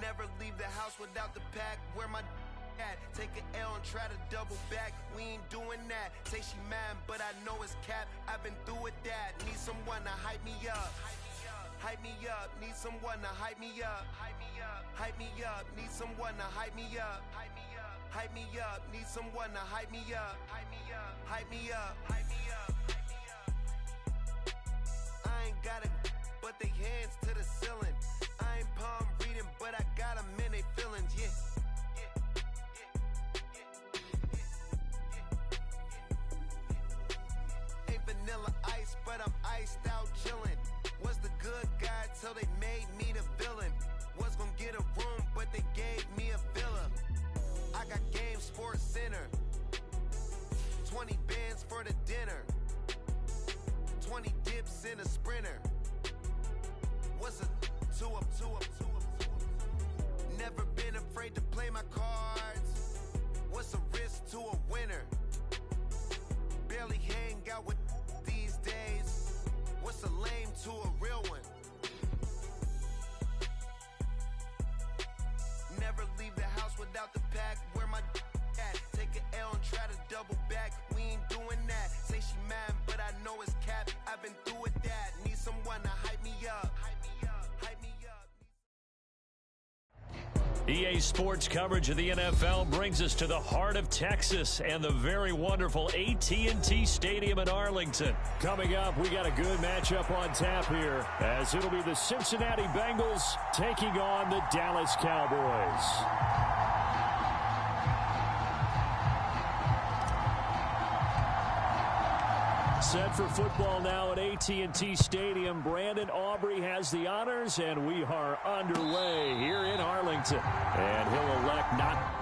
Never leave the house without the pack. Where my at? Take an L and try to double back. We ain't doing that. Say she mad, but I know it's cap. I've been through with that. Need someone to hype me up. Hype me up. Need someone to hype me up. Hype me up. Hype me up. Need someone to hype me up. Hype me up. Hype me up. Need someone to hype me up. Hype me up. Hype me up. Hype me up. I ain't got it, but they hands to the ceiling. I ain't palm reading, but I got them in they feelings. Yeah. Ain't vanilla ice, but I'm iced out chillin'. Was the good guy till they made me the villain. Was gonna get a room, but they gave me a villa. I got Game Sports Center. 20 bands for the dinner. 20 dips in a sprinter. What's a 2 up, 2 up, 2 up, 2 up? Never been afraid to play my cards. What's a risk to a winner? Barely hang out with these days. What's a lame to a real one? Never leave the house without the pack. Where my at? Take an L and try to double back. We ain't doing that. Say she mad, but I know it's cap. I've been through with that. Need someone to hype me up. Hype me up. Hype me up. EA Sports coverage of the NFL brings us to the heart of Texas and the very wonderful AT&T Stadium in Arlington. Coming up, we got a good matchup on tap here, as it'll be the Cincinnati Bengals taking on the Dallas Cowboys. Set for football now at AT&T Stadium. Brandon Aubrey has the honors, and we are underway here in Arlington. And he'll elect not...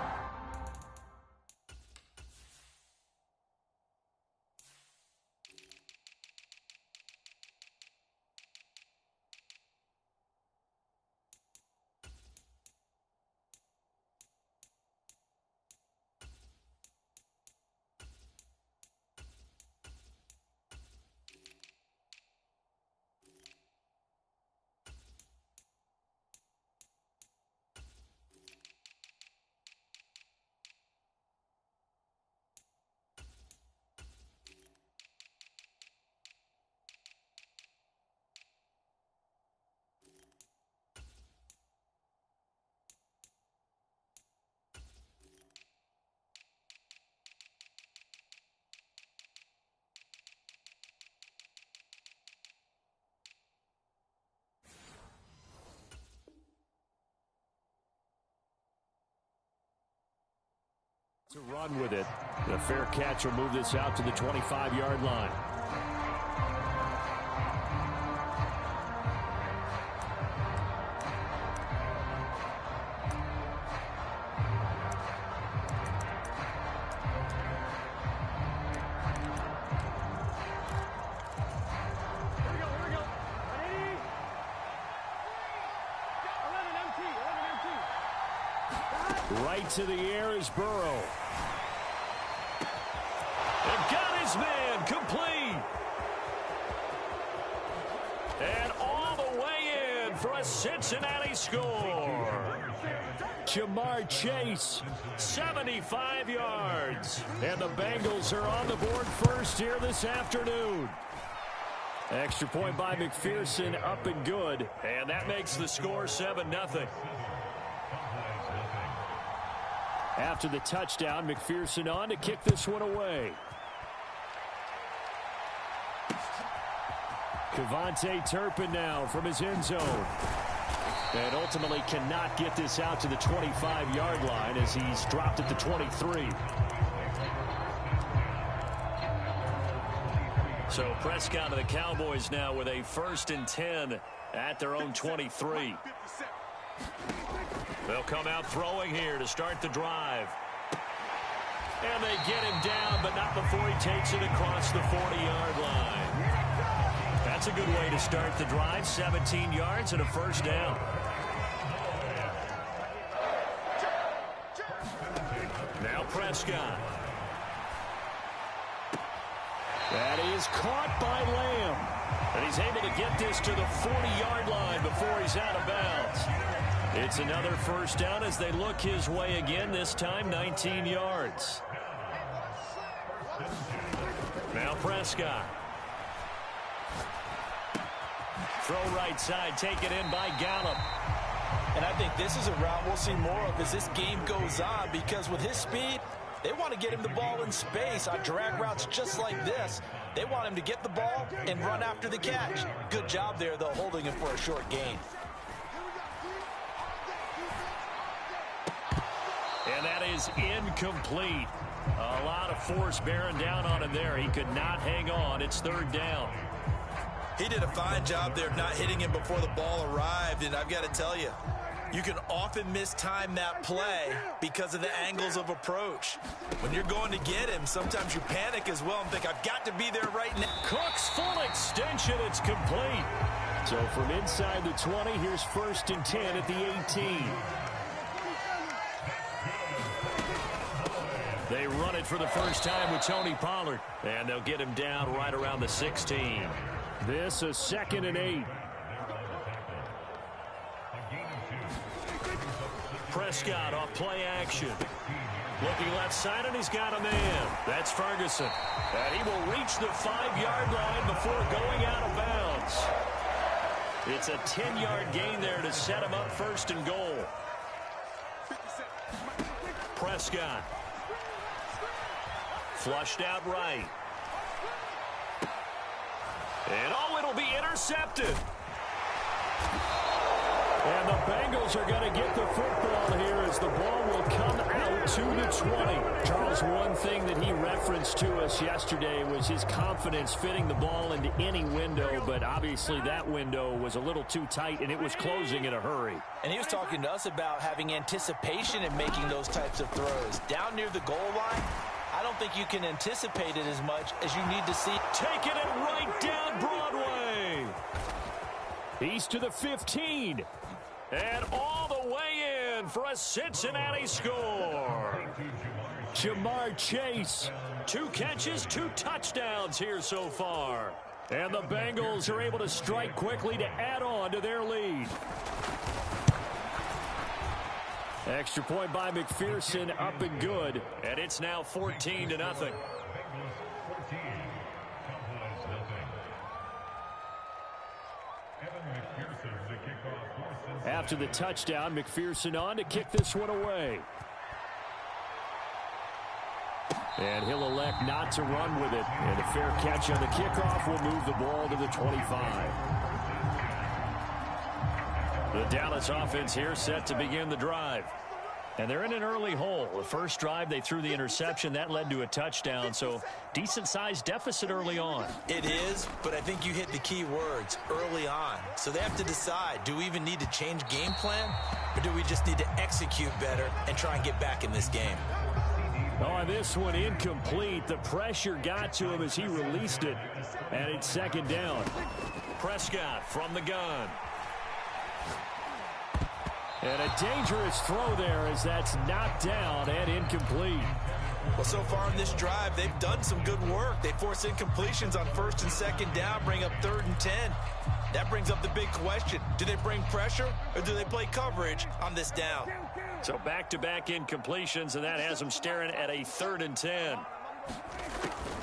to run with it. The fair catch will move this out to the 25-yard line. Right to the air is Burrow. And got his man complete. And all the way in for a Cincinnati score. Jamar Chase, 75 yards. And the Bengals are on the board first here this afternoon. Extra point by McPherson, up and good. And that makes the score 7-0. After the touchdown, McPherson on to kick this one away. Kevontae Turpin now from his end zone. And ultimately cannot get this out to the 25-yard line as he's dropped at the 23. So Prescott of the Cowboys now with a 1st and 10 at their own 23. They'll come out throwing here to start the drive. And they get him down, but not before he takes it across the 40-yard line. That's a good way to start the drive. 17 yards and a 1st down. Now Prescott. That is caught by Lamb. And he's able to get this to the 40-yard line before he's out of bounds. It's another first down as they look his way again, this time 19 yards. Now Prescott. Throw right side, taken in by Gallup. And I think this is a route we'll see more of as this game goes on, because with his speed, they want to get him the ball in space on drag routes just like this. They want him to get the ball and run after the catch. Good job there, though, holding him for a short gain. And that is incomplete. A lot of force bearing down on him there. He could not hang on. It's third down. He did a fine job there of not hitting him before the ball arrived, and I've got to tell you, you can often mistime that play because of the angles of approach. When you're going to get him, sometimes you panic as well and think, I've got to be there right now. Cook's full extension, it's complete. So from inside the 20, here's 1st and 10 at the 18. They run it for the first time with Tony Pollard, and they'll get him down right around the 16. This is 2nd and 8. Prescott off play action. Looking left side, and he's got a man. That's Ferguson. And he will reach the 5-yard line before going out of bounds. It's a 10-yard gain there to set him up 1st and goal. Prescott. Flushed out right. And oh, it'll be intercepted. And the Bengals are going to get the football here as the ball will come out to the 20. Charles, one thing that he referenced to us yesterday was his confidence fitting the ball into any window, but obviously that window was a little too tight and it was closing in a hurry. And he was talking to us about having anticipation in making those types of throws. Down near the goal line, I don't think you can anticipate it as much as you need to see. Taking it right down Broadway. He's to the 15. And all the way in for a Cincinnati score. Jamar Chase, 2 catches, 2 touchdowns here so far. And the Bengals are able to strike quickly to add on to their lead. Extra point by McPherson, up and good. And it's now 14-0. After the touchdown, McPherson on to kick this one away. And he'll elect not to run with it. And a fair catch on the kickoff will move the ball to the 25. The Dallas offense here set to begin the drive. And they're in an early hole. The first drive, they threw the interception. That led to a touchdown. So decent-sized deficit early on. It is, but I think you hit the key words, early on. So they have to decide, do we even need to change game plan? Or do we just need to execute better and try and get back in this game? Oh, this one incomplete. The pressure got to him as he released it. And it's 2nd down. Prescott from the gun. And a dangerous throw there as that's knocked down and incomplete. Well, so far in this drive, they've done some good work. They force incompletions on 1st and 2nd down, bring up 3rd and 10. That brings up the big question. Do they bring pressure or do they play coverage on this down? So back-to-back incompletions, and that has them staring at a 3rd and 10.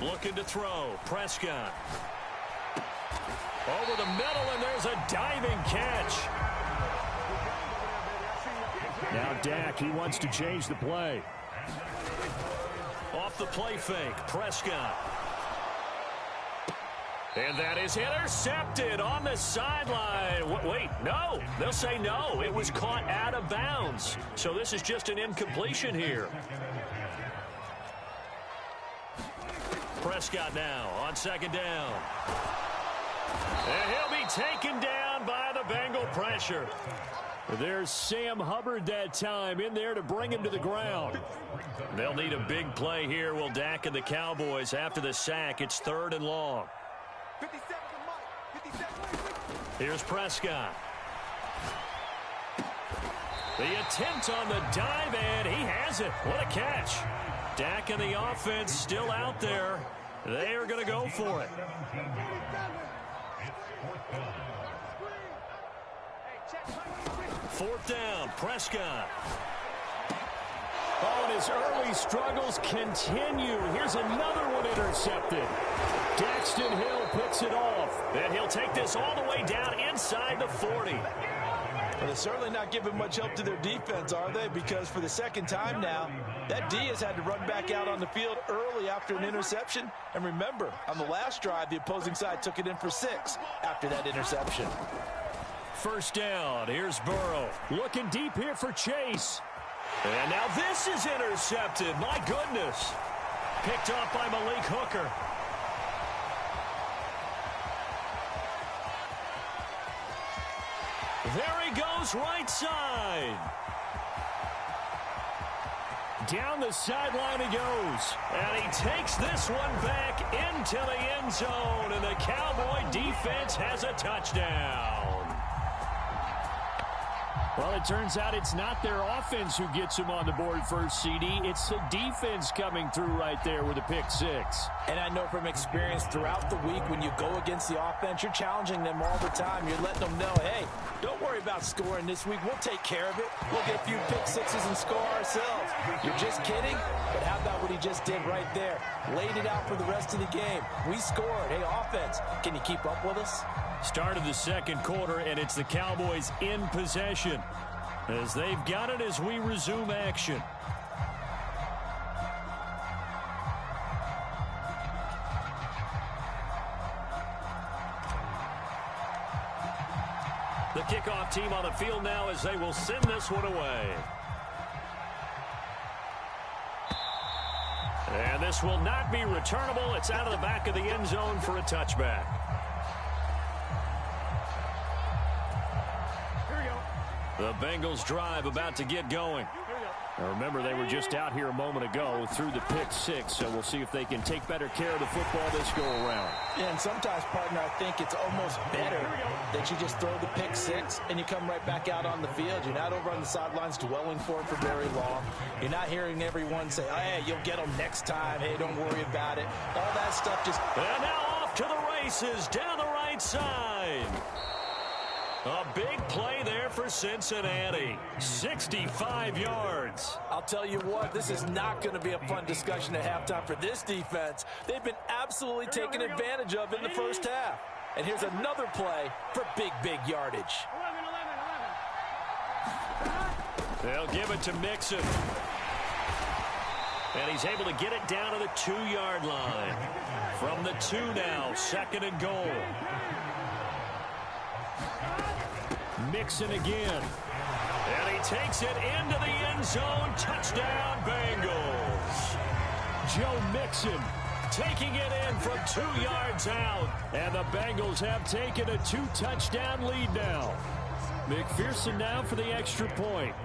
Looking to throw. Prescott. Over the middle, and there's a diving catch. Now Dak, he wants to change the play. Off the play fake, Prescott. And that is intercepted on the sideline. Wait, no. They'll say no. It was caught out of bounds. So this is just an incompletion here. Prescott now on 2nd down. And he'll be taken down by the Bengal pressure. There's Sam Hubbard that time in there to bring him to the ground. They'll need a big play here, will Dak and the Cowboys. After the sack, it's 3rd and long. Here's Prescott. The attempt on the dive, and he has it. What a catch. Dak and the offense still out there. They are going to go for it. Fourth down, Prescott. Oh, and his early struggles continue. Here's another one intercepted. Daxton Hill picks it off. And he'll take this all the way down inside the 40. Well, they're certainly not giving much help to their defense, are they? Because for the second time now, that D has had to run back out on the field early after an interception. And remember, on the last drive, the opposing side took it in for 6 after that interception. First down, here's Burrow. Looking deep here for Chase. And now this is intercepted. My goodness. Picked off by Malik Hooker. There he goes, right side. Down the sideline he goes. And he takes this one back into the end zone. And the Cowboy defense has a touchdown. Well, it turns out it's not their offense who gets him on the board first, CD. It's the defense coming through right there with a pick 6. And I know from experience throughout the week, when you go against the offense, you're challenging them all the time. You're letting them know, hey, don't worry about scoring this week. We'll take care of it. We'll get a few pick 6s and score ourselves. You're just kidding? But how about what he just did right there? Laid it out for the rest of the game. We scored. Hey, offense, can you keep up with us? Start of the second quarter, and it's the Cowboys in possession as they've got it as we resume action. The kickoff team on the field now as they will send this one away. And this will not be returnable. It's out of the back of the end zone for a touchback. The Bengals drive about to get going. Now remember, they were just out here a moment ago through the pick 6, so we'll see if they can take better care of the football this go-around. Yeah, and sometimes, partner, I think it's almost better that you just throw the pick 6 and you come right back out on the field. You're not over on the sidelines dwelling for it for very long. You're not hearing everyone say, oh, hey, you'll get them next time. Hey, don't worry about it. All that stuff just... And now off to the races down the right side. A big play there for Cincinnati. 65 yards. I'll tell you what, this is not going to be a fun discussion at halftime for this defense. They've been absolutely taken advantage of in the first half. And here's another play for big, big yardage. They'll give it to Mixon. And he's able to get it down to the 2-yard line. From the 2 now, 2nd and goal. Mixon again. And he takes it into the end zone. Touchdown, Bengals. Joe Mixon taking it in from 2 yards out. And the Bengals have taken a 2-touchdown lead now. McPherson now for the extra point.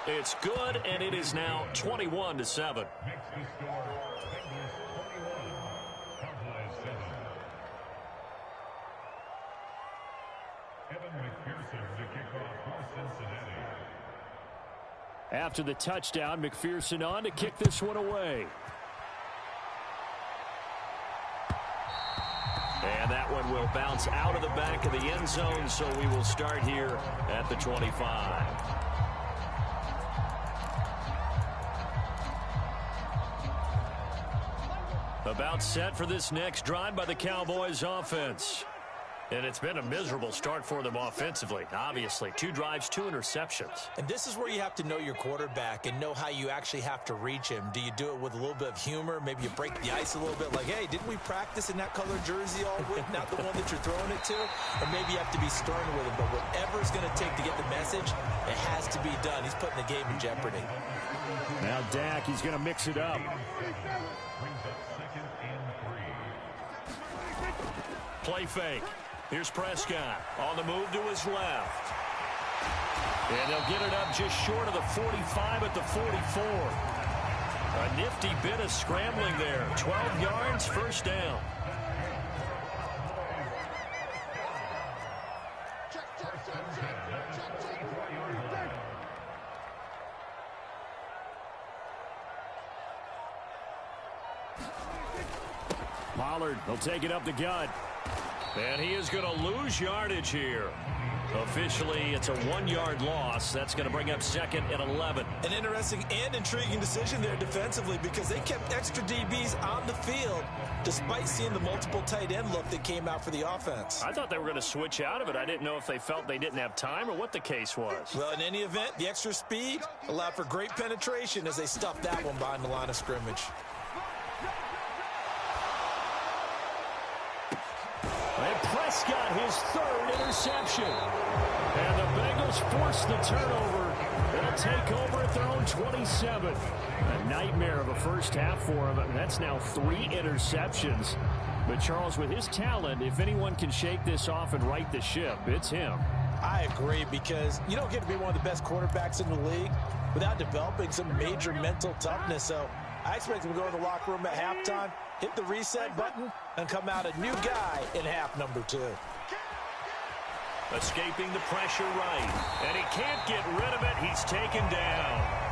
It's good, and it is now 21-7. After the touchdown, McPherson on to kick this one away. And that one will bounce out of the back of the end zone, so we will start here at the 25. About set for this next drive by the Cowboys offense. And it's been a miserable start for them offensively, obviously. 2 drives, 2 interceptions. And this is where you have to know your quarterback and know how you actually have to reach him. Do you do it with a little bit of humor? Maybe you break the ice a little bit like, hey, didn't we practice in that colored jersey all week? Not the one that you're throwing it to? Or maybe you have to be stern with him. But whatever it's going to take to get the message, it has to be done. He's putting the game in jeopardy. Now Dak, he's going to mix it up. Play fake. Here's Prescott on the move to his left. And they'll get it up just short of the 45 at the 44. A nifty bit of scrambling there. 12 yards, first down. Pollard will take it up the gut. And he is going to lose yardage here. Officially, it's a 1-yard loss. That's going to bring up second and 11. An interesting and intriguing decision there defensively because they kept extra DBs on the field despite seeing the multiple tight end look that came out for the offense. I thought they were going to switch out of it. I didn't know if they felt they didn't have time or what the case was. Well, in any event, the extra speed allowed for great penetration as they stuffed that one behind the line of scrimmage. And Prescott, his third interception. And the Bengals force the turnover. They'll take over at their own 27. A nightmare of a first half for him. That's now 3 interceptions. But Charles, with his talent, if anyone can shake this off and right the ship, it's him. I agree, because you don't get to be one of the best quarterbacks in the league without developing some major mental toughness. So I expect him to go to the locker room at halftime, hit the reset button, and come out a new guy in half number 2. Escaping the pressure right. And he can't get rid of it. He's taken down.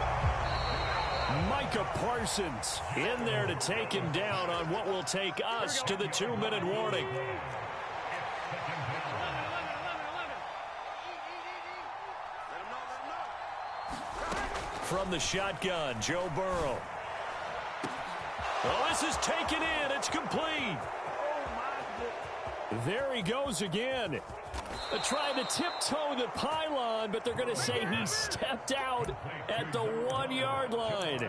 Micah Parsons in there to take him down on what will take us to the 2-minute warning. From the shotgun, Joe Burrow. Oh, this is taken in. It's complete. There he goes again. Trying to tiptoe the pylon, but they're going to say he stepped out at the 1-yard line.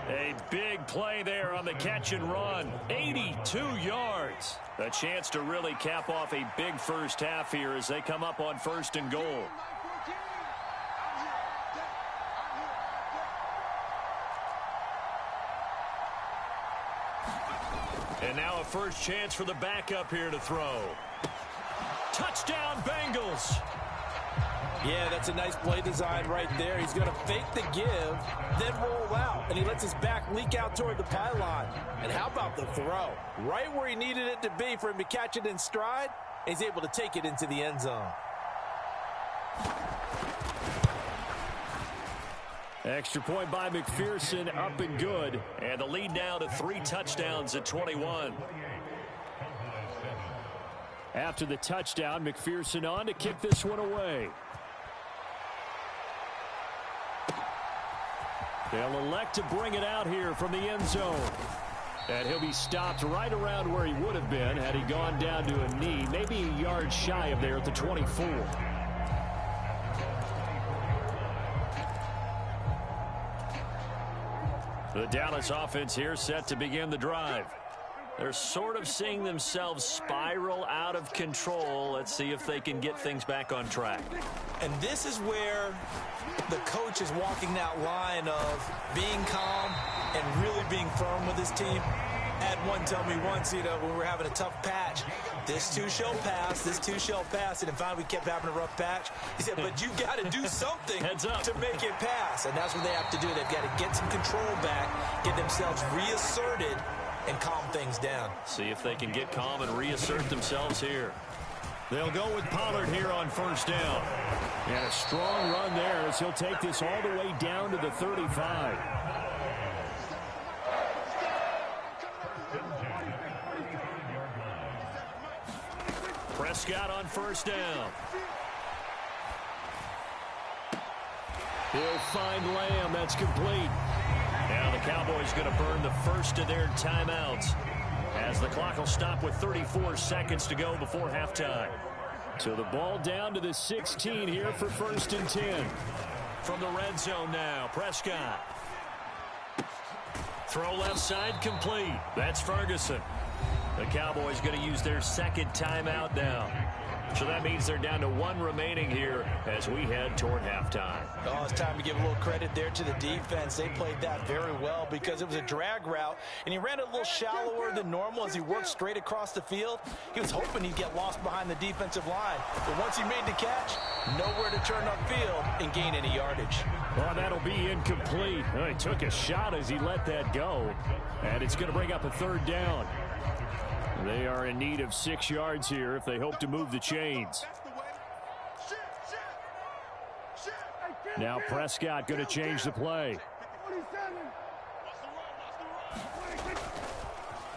A big play there on the catch and run. 82 yards. A chance to really cap off a big first half here as they come up on 1st and goal. And now a first chance for the backup here to throw. Touchdown, Bengals. Yeah, that's a nice play design right there. He's going to fake the give, then roll out, and he lets his back leak out toward the pylon. And how about the throw? Right where he needed it to be for him to catch it in stride, he's able to take it into the end zone. Extra point by McPherson, up and good. And the lead now to 3 touchdowns at 21. After the touchdown, McPherson on to kick this one away. They'll elect to bring it out here from the end zone. And he'll be stopped right around where he would have been had he gone down to a knee, maybe a yard shy of there at the 24. The Dallas offense here set to begin the drive. They're sort of seeing themselves spiral out of control. Let's see if they can get things back on track. And this is where the coach is walking that line of being calm and really being firm with his team. Had one tell me once, when we were having a tough patch, this too shall pass, this too shall pass. And finally we kept having a rough patch. He said, but you got to do something to make it pass. And that's what they have to do. They've got to get some control back, get themselves reasserted, and calm things down. See if they can get calm and reassert themselves here. They'll go with Pollard here on 1st down. And a strong run there as he'll take this all the way down to the 35. Prescott on 1st down. He'll find Lamb. That's complete. Now the Cowboys going to burn the first of their timeouts as the clock will stop with 34 seconds to go before halftime. So the ball down to the 16 here for 1st and 10. From the red zone now, Prescott. Throw left side complete. That's Ferguson. The Cowboys going to use their 2nd timeout now. So that means they're down to 1 remaining here as we head toward halftime. Oh, it's time to give a little credit there to the defense. They played that very well because it was a drag route, and he ran it a little shallower than normal as he worked straight across the field. He was hoping he'd get lost behind the defensive line. But once he made the catch, nowhere to turn upfield and gain any yardage. Well, that'll be incomplete. Well, he took a shot as he let that go, and it's going to bring up a 3rd down. They are in need of 6 yards here if they hope to move the chains. Now Prescott going to change the play.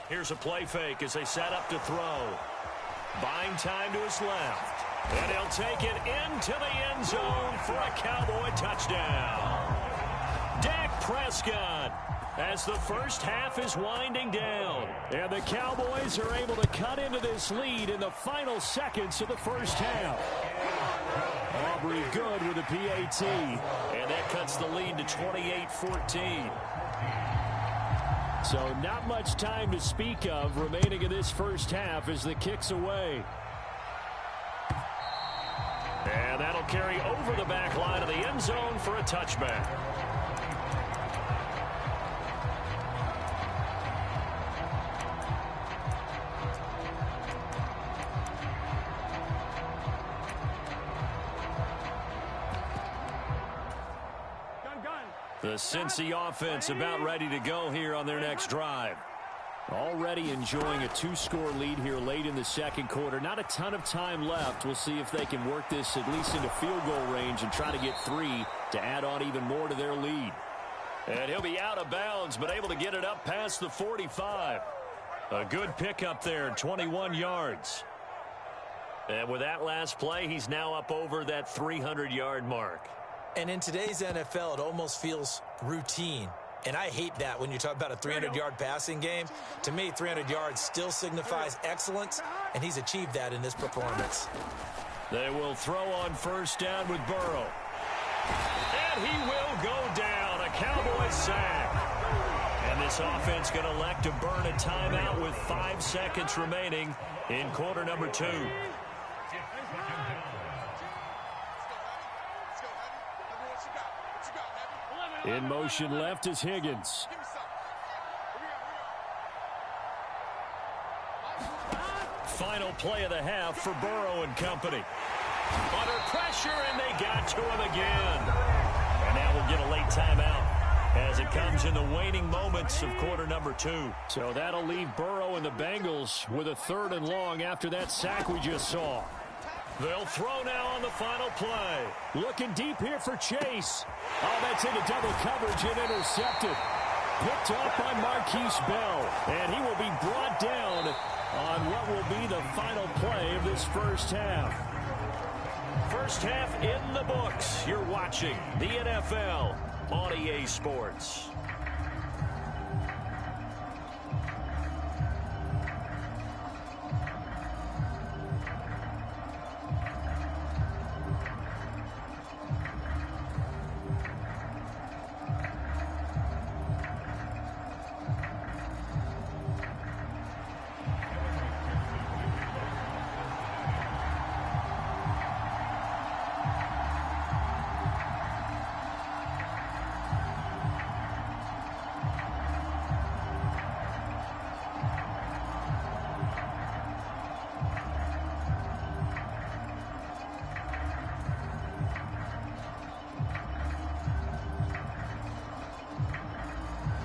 Here's a play fake as they set up to throw. Buying time to his left. And he'll take it into the end zone for a Cowboy touchdown. Dak Prescott, as the first half is winding down. And the Cowboys are able to cut into this lead in the final seconds of the first half. Aubrey Good with a PAT. And that cuts the lead to 28-14. So not much time to speak of remaining in this first half as the kick's away. And that'll carry over the back line of the end zone for a touchback. The Cincy offense about ready to go here on their next drive. Already enjoying a 2-score lead here late in the second quarter. Not a ton of time left. We'll see if they can work this at least into field goal range and try to get 3 to add on even more to their lead. And he'll be out of bounds, but able to get it up past the 45. A good pickup there, 21 yards. And with that last play, he's now up over that 300-yard mark. And in today's NFL, it almost feels routine. And I hate that when you talk about a 300-yard passing game. To me, 300 yards still signifies excellence, and he's achieved that in this performance. They will throw on first down with Burrow. And he will go down. A Cowboys sack. And this offense going to elect to burn a timeout with 5 seconds remaining in quarter number 2. In motion left is Higgins. Final play of the half for Burrow and company. Under pressure, and they got to him again. And now we'll get a late timeout as it comes in the waning moments of quarter number 2. So that'll leave Burrow and the Bengals with a 3rd and long after that sack we just saw. They'll throw now on the final play. Looking deep here for Chase. Oh, that's into double coverage and intercepted. Picked up by Marquise Bell. And he will be brought down on what will be the final play of this first half. First half in the books. You're watching the NFL on EA Sports.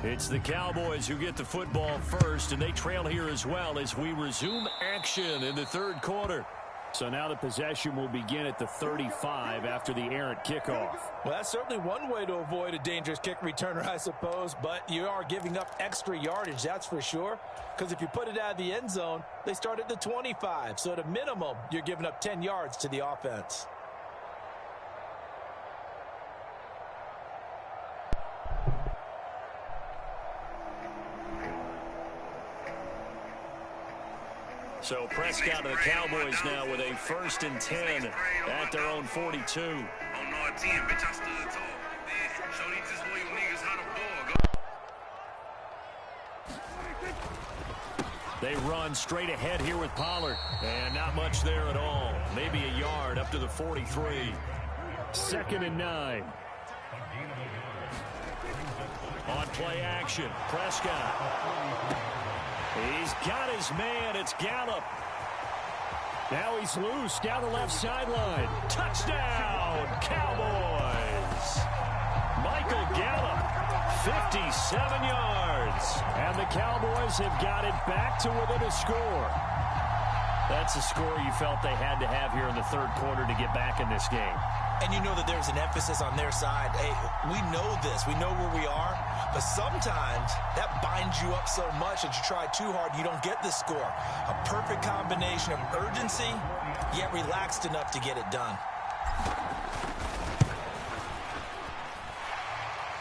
It's the Cowboys who get the football first, and they trail here as well as we resume action in the third quarter. So now the possession will begin at the 35 after the errant kickoff. Well, that's certainly one way to avoid a dangerous kick returner, I suppose, but you are giving up extra yardage, that's for sure, because if you put it out of the end zone, they start at the 25. So at a minimum, you're giving up 10 yards to the offense. So Prescott of the Cowboys now with a 1st and 10 at their own 42. They run straight ahead here with Pollard. And not much there at all. Maybe a yard up to the 43. 2nd and 9. On play action, Prescott. He's got his man. It's Gallup. Now he's loose down the left sideline. Touchdown, Cowboys. Michael Gallup, 57 yards. And the Cowboys have got it back to within a score. That's a score you felt they had to have here in the third quarter to get back in this game. And you know that there's an emphasis on their side. Hey, we know this. We know where we are. But sometimes that binds you up so much that you try too hard, you don't get the score. A perfect combination of urgency, yet relaxed enough to get it done.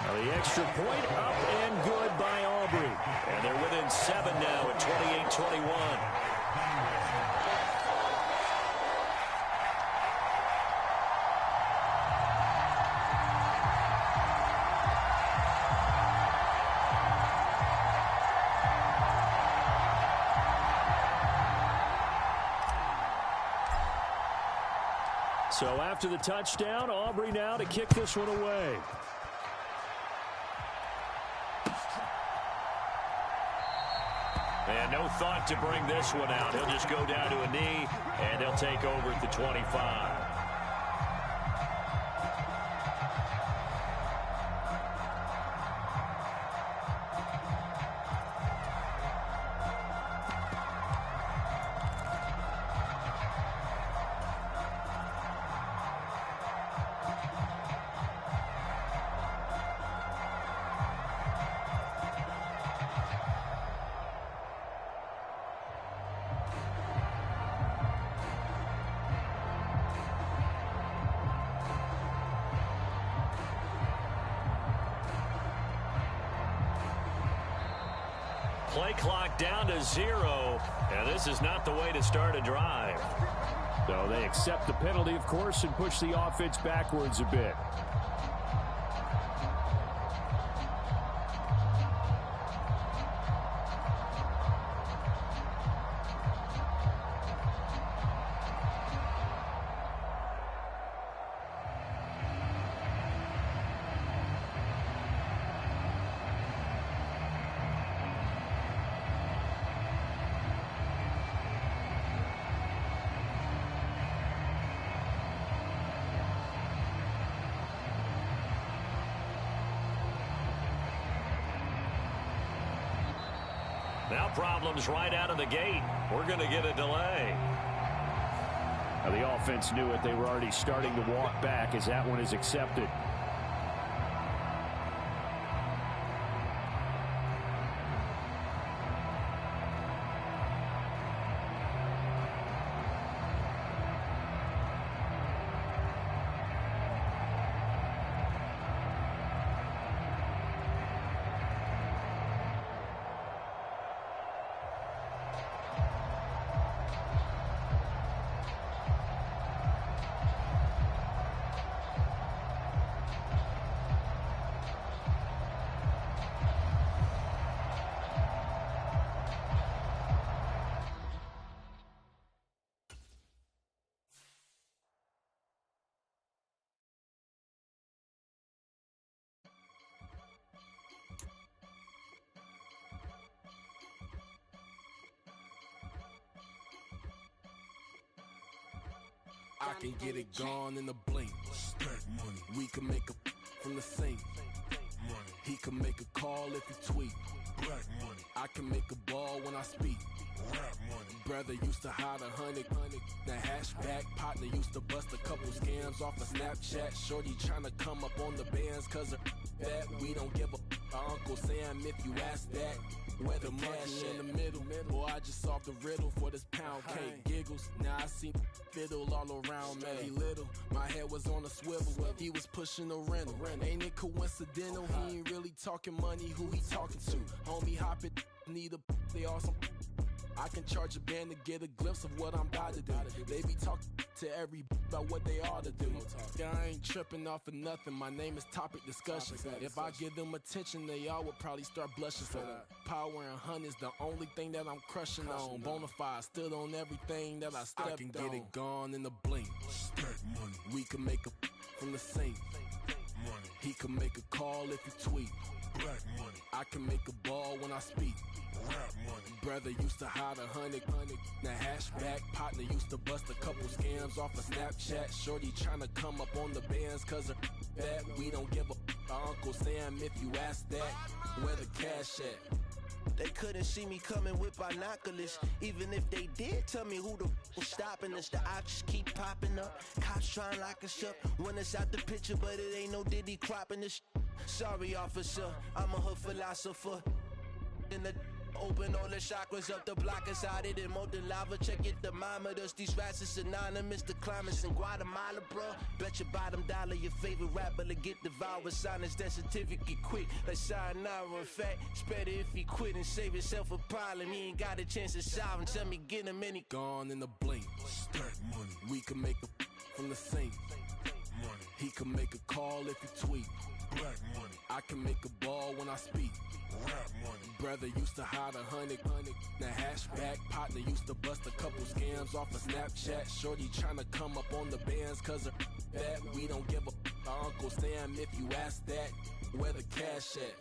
Well, the extra point up and good by Aubrey. And they're within 7 now at 28-21. So after the touchdown, Aubrey now to kick this one away. And no thought to bring this one out. He'll just go down to a knee, and they'll take over at the 25. Play clock down to 0, and this is not the way to start a drive. So they accept the penalty, of course, and push the offense backwards a bit. Now problems right out of the gate. We're going to get a delay. Now the offense knew it. They were already starting to walk back as that one is accepted. I can get it gone in a blink. Stack money. We can make a from the sink. Money. He can make a call if he tweet. Black money. I can make a ball when I speak. Rap money. Brother used to hide 100. The hashback partner used to bust a couple scams off of Snapchat. Shorty tryna come up on the bands cause of that. We don't give a Uncle Sam if you ask that. Where the money in the middle. Boy, I just solved the riddle for this pound cake. Giggles, now I see fiddle all around me. Little, my head was on a swivel. He was pushing a rental. Ain't it coincidental? He ain't really talking money. Who he talking to? Homie, hop it, need a they awesome. I can charge a band to get a glimpse of what I'm about to do. They be talking to every about what they ought to do. Yeah, I ain't tripping off of nothing. My name is Topic Discussion. If I give them attention, they all would probably start blushing. So power and hunt is the only thing that I'm crushing on. Bonafide stood on everything that I stepped on. I can get it gone in a blink. Stack money. We can make a from the sink. Money. He can make a call if he tweet. Black money. I can make a ball when I speak. Rap money. Brother used to hide 100. The hashback partner used to bust a couple scams off of Snapchat. Shorty tryna come up on the bands cause of that. We don't give a Uncle Sam if you ask that. Where the cash at? They couldn't see me coming with binoculars. Even if they did, tell me who the was stopping us. The options keep popping up. Cops trying to lock us up. When it's out the picture, but it ain't no Diddy cropping this. Sorry, officer, I'm a hood philosopher. In the open all the chakras up, the block is out it and molten lava. Check your thermometers. These rats is synonymous. The climates in Guatemala, bro. Bet your bottom dollar your favorite rapper to get devoured. Sign his death certificate quick. Like sayonara. In fact, it's better if he quit and save himself a problem. He ain't got a chance to solve him. Tell me, get him any. Gone in the blink. Stack money. We can make a from the sink. Money. He can make a call if he tweet. Black money. I can make a ball when I speak. Rap money. Brother used to hide 100. The hashback partner used to bust a couple scams off of Snapchat. Shorty tryna come up on the bands cause of that. We don't give a Uncle Sam if you ask that. Where the cash at?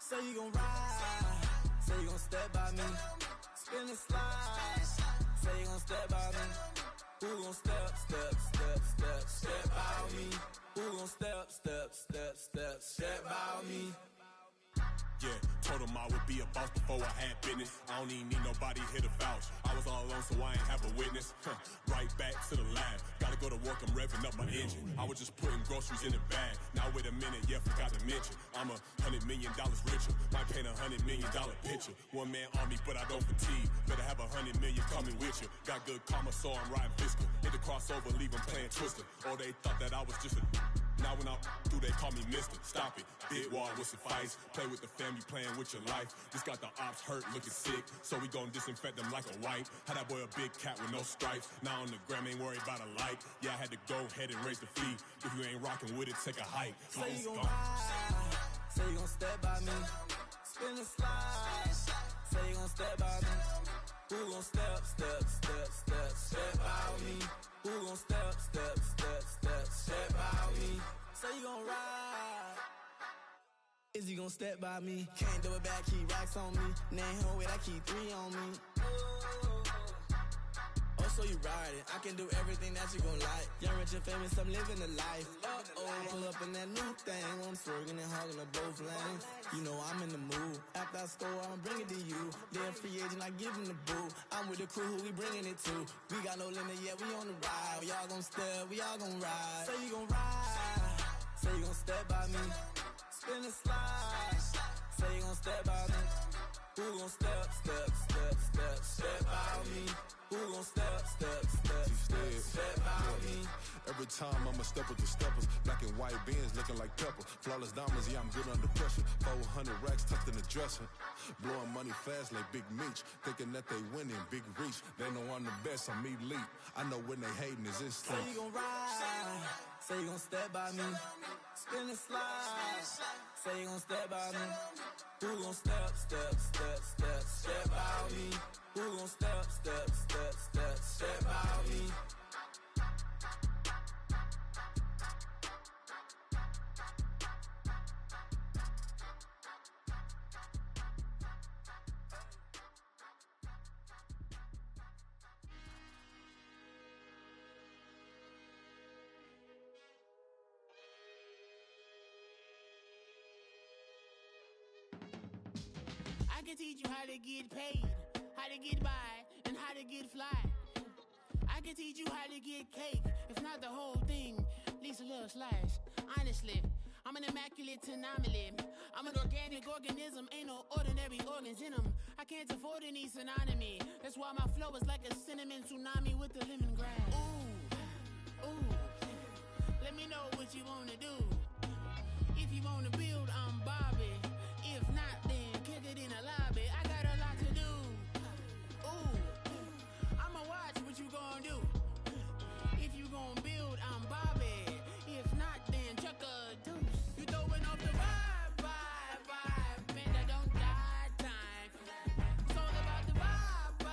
Say you gon' ride, say you gon' step by me, spin and slide, say you gon' step by me, who gon' step by me, who gon' step by me. Yeah, told him I would be a boss before I had business. I don't even need nobody here to vouch. I was all alone, so I ain't have a witness. Right back to the lab. Gotta go to work, I'm revving up my engine. I was just putting groceries in the bag. Now wait a minute, yeah, forgot to mention. I'm $100 million richer. Might paint $100 million picture. One man army, but I don't fatigue. Better have 100 million coming with you. Got good karma, so I'm riding fiscal. Hit the crossover, leave them playing Twister. Or they thought that I was just a. Now when I do, they call me Mister. Stop it. Big wall with suffice. Play with the family, playing with your life. Just got the ops hurt, looking sick. So we gon' disinfect them like a wipe. Had that boy a big cat with no stripes. Now on the gram, ain't worried about a light. Yeah, I had to go ahead and raise the fee. If you ain't rocking with it, take a hike. Say you gon' ride, say you gon' step by me, spin and slide, say you gon' step by me, who gon' step by me, who gon' step by me, say you gon' ride. Is he gon' step by me? Can't do it back, keep racks on me. Name home with, I keep 3 on me. Oh, so you riding? I can do everything that you gon' like. Young, rich, and famous, I'm living the life. Pull up in that new thing. I'm swerving and hogging up both lanes. You know I'm in the mood. After I score, I'ma bring it to you. They're a free agent, I give them the boo. I'm with the crew, who we bringing it to. We got no limit, yeah, we on the ride. We all gon' step, we all gon' ride. Say you gon' ride, say you gon' step by me. Spin and slide, say you gon' step by me. Who gon' step by me? Who gon' step by me? Every time I'ma step with the steppers. Black and white beans looking like pepper. Flawless diamonds, yeah, I'm good under pressure. 400 racks tucked in the dresser. Blowing money fast like Big Meech. Thinking that they winning, big reach. They know I'm the best, I'm elite. I know when they hating is instinct. Say you gon' ride, say you gon' step by me. Spin and slide, say you gon' step by me. Who gon' step by me? Who gon' step by me? I can teach you how to get paid, how to get by, and how to get fly. I can teach you how to get cake, if not the whole thing, at least a little slice. Honestly, I'm an immaculate anomaly. I'm an organic organism, ain't no ordinary organs in them. I can't afford any synonymy. That's why my flow is like a cinnamon tsunami with the lemongrass. Ooh, ooh, let me know what you wanna do. If you wanna build, I'm Bobby. If not, then kick it in the lobby. I got a lot to do. Ooh, I'ma watch what you gon' do. If you gon' build, I'm Bobby. If not, then chuck a deuce. You throwing off the vibe, man, that don't die time. It's all about the vibe,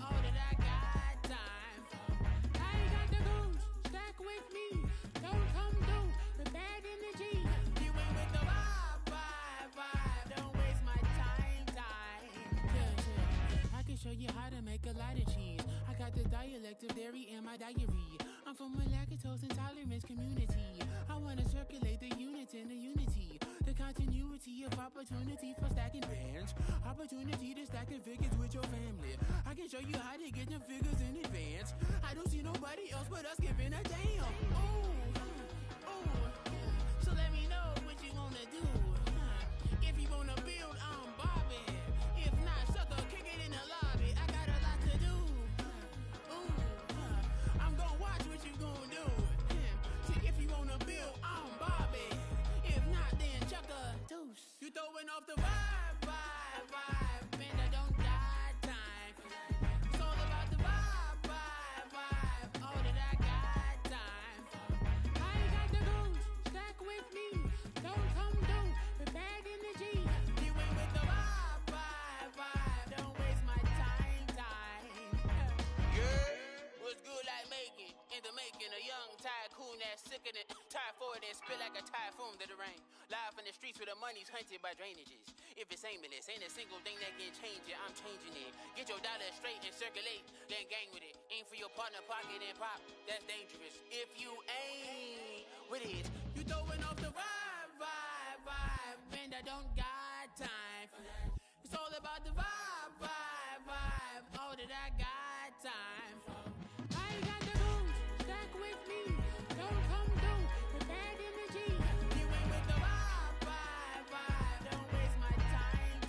all that I got time. I ain't got the goose, stack with me. Don't come through of dairy in my diary. I'm from a lactose intolerance community. I wanna circulate the units and the unity, the continuity of opportunity for stacking bands, opportunity to stack the figures with your family. I can show you how to get them figures in advance. I don't see nobody else but us giving a damn. Ooh, ooh. So let me know what you wanna do. If you wanna build, I'm Bobby. If not, sucker, kick it in the lobby. I got a lot to do. Ooh, I'm gonna watch what you gonna do. See, if you wanna build, I'm Bobby. If not, then chuck a deuce. You throwing off the vibe, vibe, vibe. Man, I don't die time. It's all about the vibe, vibe, vibe. All that I got time. I ain't got the goose, stack with me. Don't come through with bad energy. You ain't with the vibe, vibe, vibe. Don't waste my time. Yeah, what's good like making? In the making, a young tycoon that's sick of it. Tired for it and spit like a typhoon to the rain. Live in the streets where the money's hunted by drainages. If it's aimless, ain't a single thing that can change it. I'm changing it. Get your dollar straight and circulate, then gang with it. Aim for your partner pocket and pop. That's dangerous. If you ain't with it, you throwing off the vibe, vibe, vibe. Man, I don't got time for that. It's all about the vibe, vibe, vibe. All that I got time for. I ain't got the goose, stack with me. Don't come through with bad energy. You ain't with the vibe, vibe, vibe. Don't waste my time.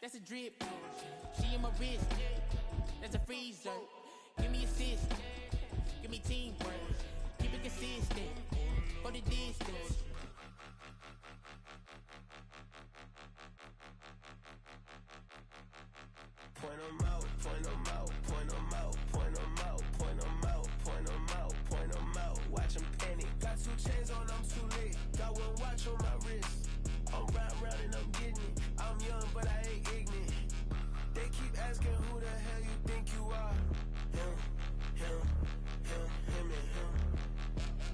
That's a drip. She in my wrist. That's a freezer. Give me assist. Give me teamwork. Keep it consistent. For the distance. Point 'em out, point 'em out, point 'em out, point 'em out, point 'em out, point 'em out, point 'em out. Watch 'em panic. Got 2 chains on, I'm too late. Got 1 watch on my wrist. I'm riding round and I'm getting it. I'm young, but I ain't ignorant. They keep asking who the hell you think you are. Him, him, him, him, and him.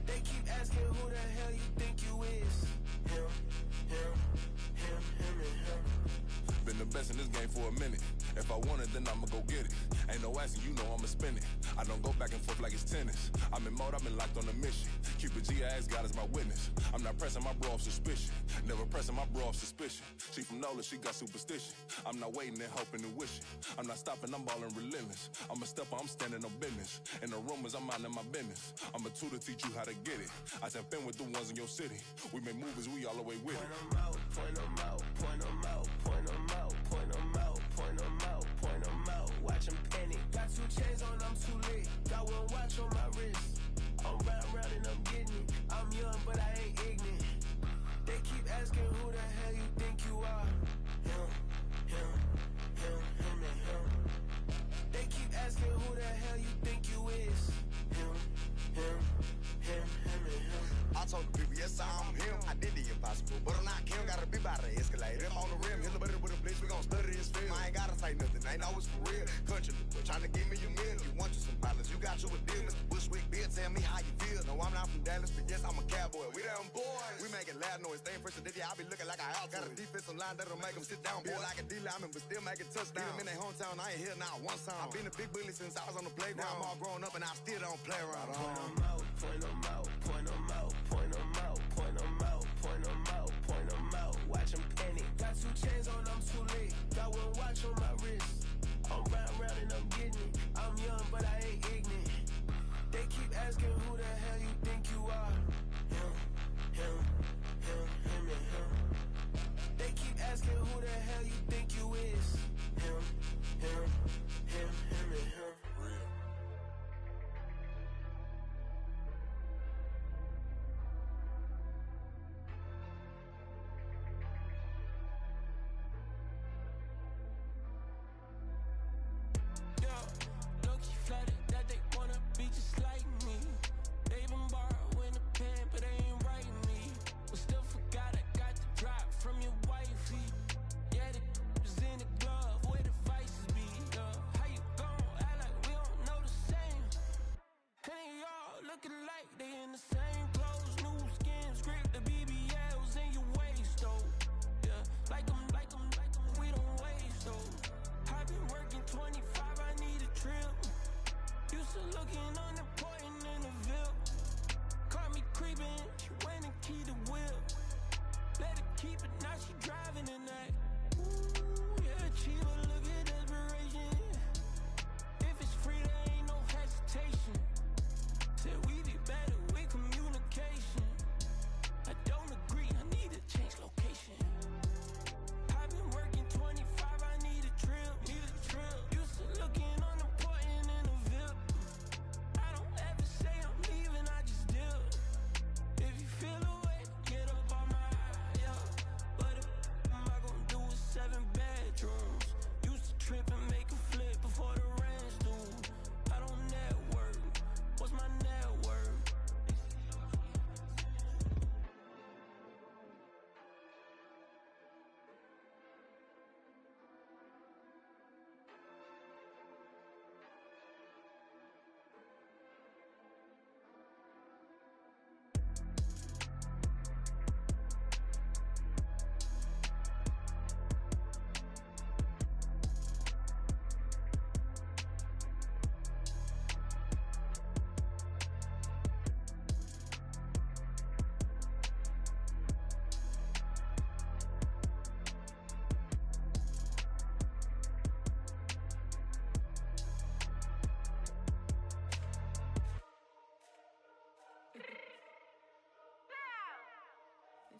They keep asking who the hell you think you is. Him, him, him, him, and him. Been the best in this game for a minute. If I want it, then I'ma go get it. Ain't no asking, you know I'ma spin it. I don't go back and forth like it's tennis. I'm in mode, I've been locked on a mission. Cupid G, I ask God as my witness. I'm not pressing my bro off suspicion. Never pressing my bro off suspicion. She from Nola, she got superstition. I'm not waiting and hoping and wishing. I'm not stopping, I'm balling relentless. I'm a stepper, I'm standing on business. In the rumors, I'm minding my business. I'm a tutor, teach you how to get it. I said, been with the ones in your city. We make movies, we all the way with it. Point 'em out, point 'em out, point 'em out, point 'em out, point 'em out, point 'em out, point 'em out. Watch 'em panic. Got 2 chains on, I'm too late. Got 1 watch on my wrist. I'm riding round and I'm getting it. I'm young, but I ain't ignorant. They keep asking who the hell you think you are. Him, him, him, him, and him. They keep asking who the hell you think you is. Him, him, him, him, and him. I told the people, yes, I'm him. I did the impossible, but I'm not Kim. Gotta be by the escalator. If on the rim, hit the butter with a blitz, we gon' study this film. I ain't gotta say nothing, ain't always for real. Country, trying to give me a meal. You want you some problems, you got you a deal. Mr. Bushwick, Bill, tell me how you feel. No, I'm Coming out from Dallas, but yes, I'm a cowboy. We them boys. We making loud noise. Staying fresh today, I be looking like a house. Got a defensive line that'll make them sit down. Boy, like a D-lineman, but still making touchdowns. Beat them in their hometown, I ain't here now one time. I've been a big bully since I was on the playground. Now I'm all grown up and I still don't play around. Point them out, point them out, point them out, point them out, point them out, point them out, point them out. Watch them panic. Got 2 chains on, I'm too late. Got 1 watch on my wrist. I'm round and I'm getting it. I'm young, but I ain't ignorant. They keep asking who the hell you think you are. Him, and him. They keep asking who the hell you think you is. Him, and him.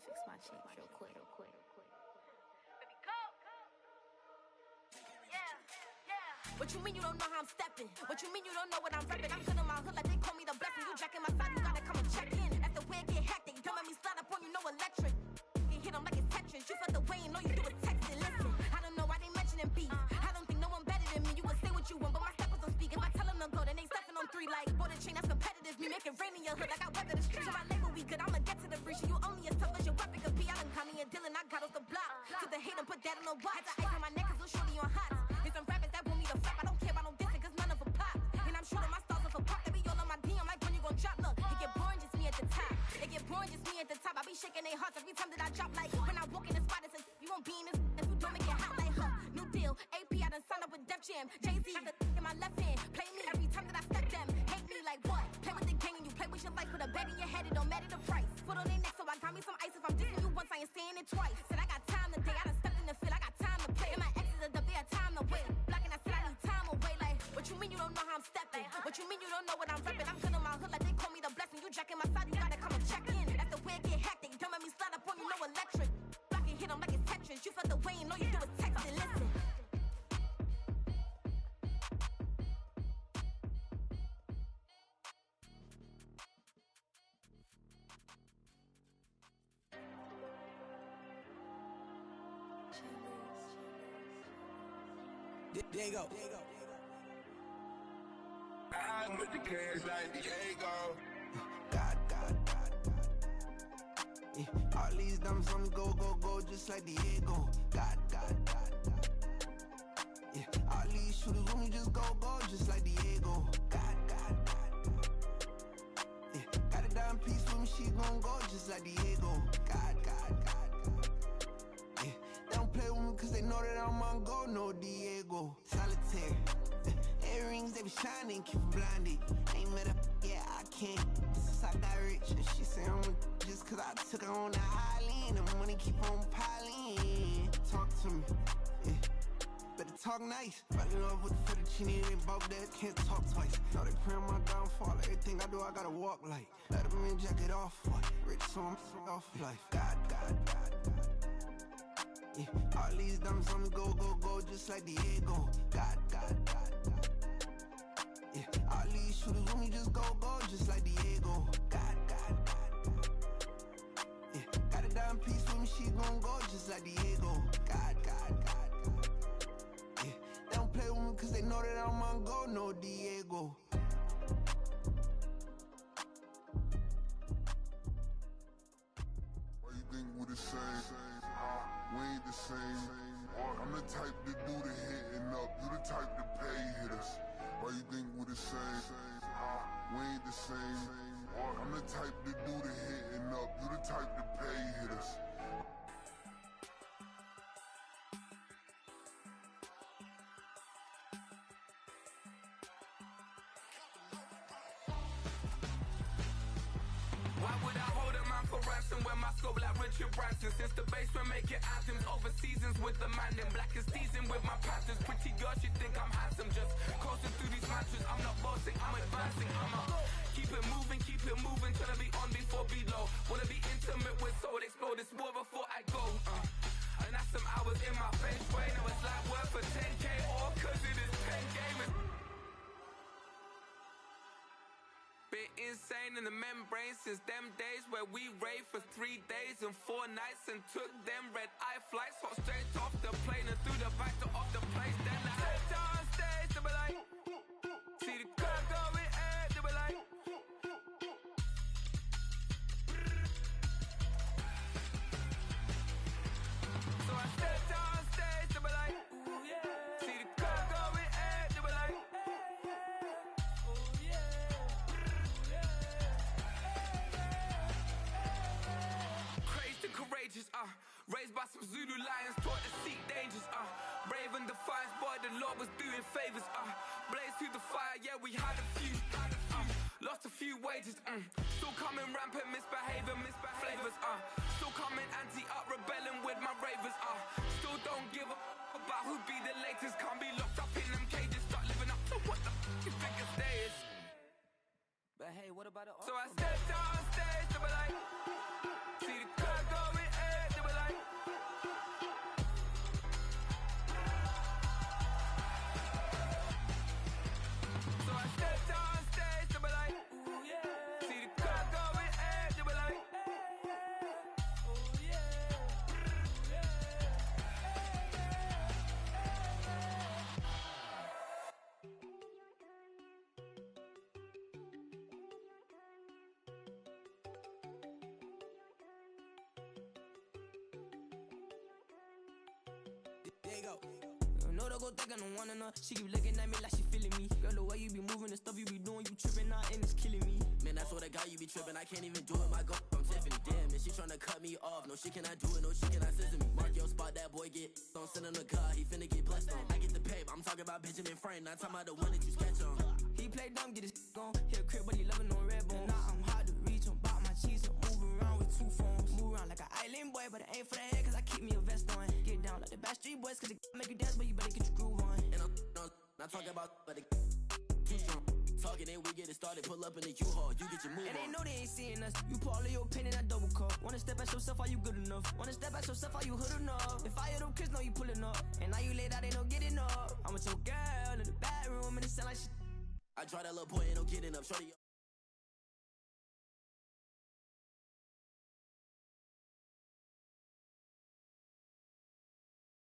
Fix my cheeks real quick. Baby, go. Yeah. What you mean you don't know how I'm stepping? What you mean you don't know what I'm repping? I'm good in my hood like they call me the blessing. You jacking my side, you gotta come and check in. As the way it get hectic, don't make me slide up on you, no electric. You hit them like it's Tetris. You felt the way and all you do is text it. Listen, I don't know why they mentioning beef. I don't think no one better than me. You can say what you want, but my steppers don't speak. If I tell them to go, then they stepping on 3 like border chain. That's competitive. Me make it rain in your hood like I weather the streets. So my label we good. I'ma get to the breach. You only as tough as your weapon could be. I done call me a Dylan. I got off the block. Took the hate and put that on the watch. Had the ice on my neck 'cause little shorty on hot. There's some rappers that want me to flap. I don't care about no dissing 'cause none of them pop. And I'm shooting my stars off a pop. They be all on my DM like when you gon' drop. Look, it get boring just me at the top. It get boring just me at the top. I be shaking their hearts every time that I drop. Like when I walk in the spot, it says you won't be in this. If you don't make it hot like her. New deal. AP, I done signed up with Def Jam. Jay-Z got the in my left hand. Play me every time that I step them. Hate me like what? Play with the gang and you play with your life. Put a bag in your head, it don't matter the price. Put on their neck, so I got me some ice. If I'm dissing you once, I ain't saying it twice. Said I got time today. I done stepped in the field. I got time to play. And my exes are up there, time to wait. Blocking, I said I need time away. Like, what you mean you don't know how I'm stepping? What you mean you don't know what I'm repping? I'm good in my hood like they call me the blessing. You jacking my side, you gotta come and check in. That's the way it get hectic. Don't make me slide up on you, no electric. Blocking, hit them like it's Tetris. You felt the way and all you do is text it. Listen. There you go. I'm with the cash like Diego. God. Yeah. All these dumb songs go, just like Diego. God. Yeah. All these shooters want me just go, just like Diego. God. Yeah. Got it down she gon' go just like Diego. God. Yeah, they don't play with me cause they know that I'm on go, no Diego. Solitaire. Earrings, they be shining, keep blinded. Ain't met up, yeah, I can't. Since I got rich, and she say I'm just cause I took her on the island. The money keep on piling. Talk to me, yeah. Better talk nice. Fell in love with the fettuccine, they both dead, can't talk twice. Now they praying my downfall, everything I do, I gotta walk like. Let them in, jacket off, what? Rich, so I'm off life. God. Yeah, all these diamonds on me, go, just like Diego. God. Yeah, all these shooters with me, just go, just like Diego. God. Yeah, got a dime piece with me, she gon' go just like Diego. God. Yeah, they don't play with me cause they know that I'm on go, no Diego. Why you think we the same? We ain't the same. I'm the type to do the hitting up, you the type to pay hitters. Why you think we the same? We ain't the same. I'm the type to do the hitting up, you the type to pay hitters. Why would I hold a man for ransom when my scope like Richard Branson? Since the basement making anthems over seasons with the man in black is teasing with my Panthers. Pretty girl, she think I'm handsome. Just coasting through these matches. I'm not bossing, I'm advancing. I'ma keep it moving till I be on before below. Wanna be intimate with soul, explode this war before I go. And that's some hours in my bench way. Now it's like work for 10K or cause it is 10 gaming. Bit insane in the membrane since them days where we raved for 3 days and 4 nights and took them red eye flights, hot straight off the plane and through the back door of the place. Then I stepped on stage, they be like, see the crowd going air, they be like, so I stepped on stage, they be like, ooh yeah, see the crowd going air, they be like, ooh yeah. Courageous, raised by some Zulu lions, taught to seek dangers, brave and defiant, boy, the Lord was doing favors, blaze through the fire, yeah, we had a few, lost a few wages, still coming rampant, misbehaving, flavors, still coming anti-up, rebelling with my ravers, still don't give a about who be the latest, can't be locked up in them cages, start living up to what the you think it stays. But hey, what about the so I stepped on stage, they were like, see the crowd going air, they were like, so I stepped on stage, they were like, ooh yeah, see the crowd going air, they were like, ooh yeah, There you go. No, don't go think I don't wanna know. She keep looking at me like she feeling me. Girl, the way you be moving, the stuff you be doing, you tripping out and it's killing me. Man, I swear to God, you be tripping. I can't even do it. My girl, I'm Tiffany. Damn, and she tryna cut me off. No, she cannot do it. No, she cannot scissor me. Mark your spot, that boy get don't send him the car. He finna get blessed on. I get the paper. I'm talking about Benjamin Franklin. Not talking about the one that you sketch on. He play dumb, get his on. Hit a crib, but he loving on red bone. Now I'm hard to reach. I'm bout my cheese. I'm moving around with 2 phones. Move around like an island boy, but it ain't for the head, cause I keep me a vest on. Get down like the Backstreet Boys, cause they make you dance, but you better get your groove on. And I'm not talking about, but it too strong. Talking, then we get it started. Pull up in the U-Haul, you get your move and on. they know they ain't seeing us. You put all of your pen in that double cup. Wanna step at yourself, are you good enough? Wanna step at yourself, are you hood enough? If I hear them kids, know you pulling up. And now you laid out, they don't get enough. I'm with your girl in the bedroom, and it sound like shit. I try that little boy, ain't no getting up. Shorty